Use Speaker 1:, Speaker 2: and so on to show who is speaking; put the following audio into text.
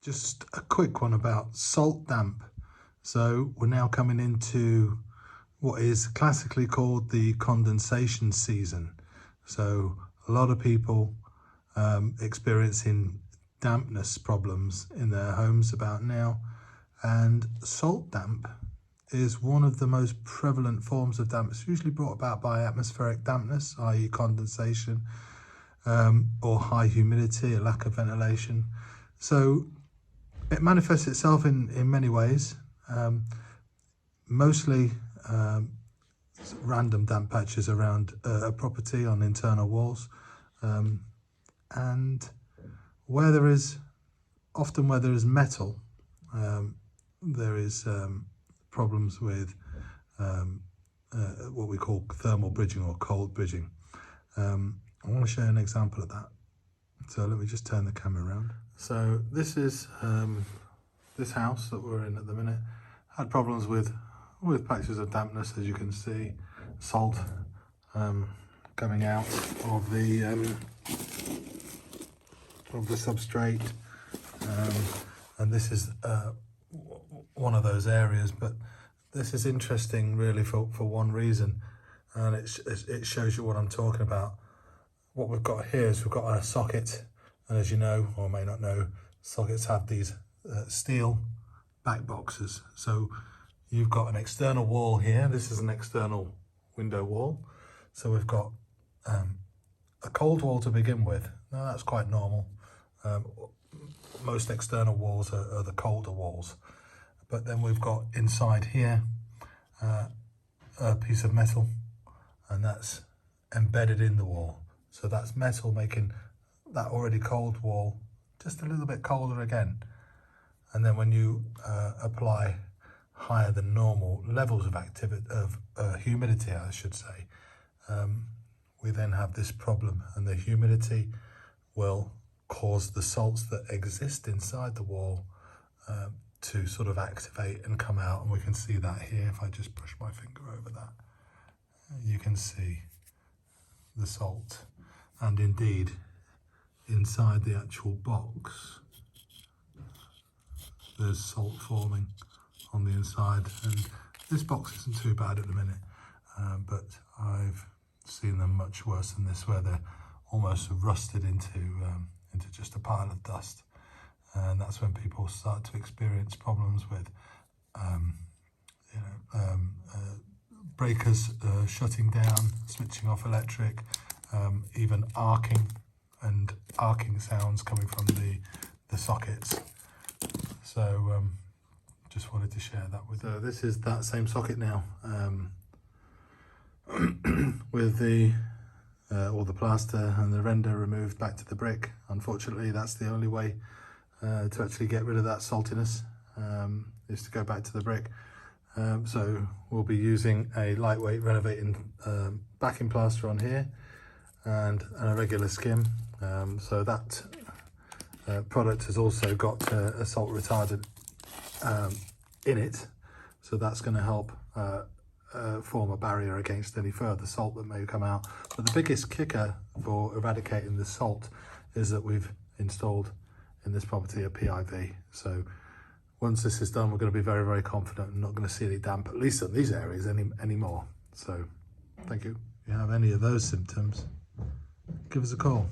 Speaker 1: Just a quick one about salt damp. So we're now coming into what is classically called the condensation season. So a lot of people experiencing dampness problems in their homes about now, and salt damp is one of the most prevalent forms of damp. It's usually brought about by atmospheric dampness, i.e. condensation, or high humidity, a lack of ventilation. So it manifests itself in many ways, mostly random damp patches around a property on internal walls, and where there is metal, there is problems with what we call thermal bridging or cold bridging. I want to show you an example of that. So let me just turn the camera around. So this is this house that we're in at the minute. Had problems with patches of dampness, as you can see, salt coming out of the substrate, and this is one of those areas. But this is interesting, really, for one reason, and it shows you what I'm talking about. What we've got here is we've got a socket, and as you know, or may not know, sockets have these steel back boxes. So you've got an external wall here. This is an external window wall. So we've got a cold wall to begin with. Now that's quite normal. Most external walls are the colder walls. But then we've got inside here a piece of metal, and that's embedded in the wall. So that's metal making that already cold wall just a little bit colder again. And then when you apply higher than normal levels of humidity, I should say, we then have this problem, and the humidity will cause the salts that exist inside the wall to sort of activate and come out. And we can see that here. If I just push my finger over that, you can see the salt. And indeed, inside the actual box, there's salt forming on the inside. And this box isn't too bad at the minute, but I've seen them much worse than this, where they're almost rusted into just a pile of dust. And that's when people start to experience problems with breakers shutting down, switching off electric, even arcing sounds coming from the sockets. So just wanted to share that with you. So this is that same socket now, with all the plaster and the render removed back to the brick. Unfortunately, that's the only way to actually get rid of that saltiness, is to go back to the brick. So we'll be using a lightweight renovating backing plaster on here and a regular skim. So that product has also got a salt retardant in it, so that's going to help form a barrier against any further salt that may come out. But the biggest kicker for eradicating the salt is that we've installed in this property a PIV. So once this is done, we're going to be very, very confident and not going to see any damp, at least in these areas, anymore. So thank you. If you have any of those symptoms, give us a call.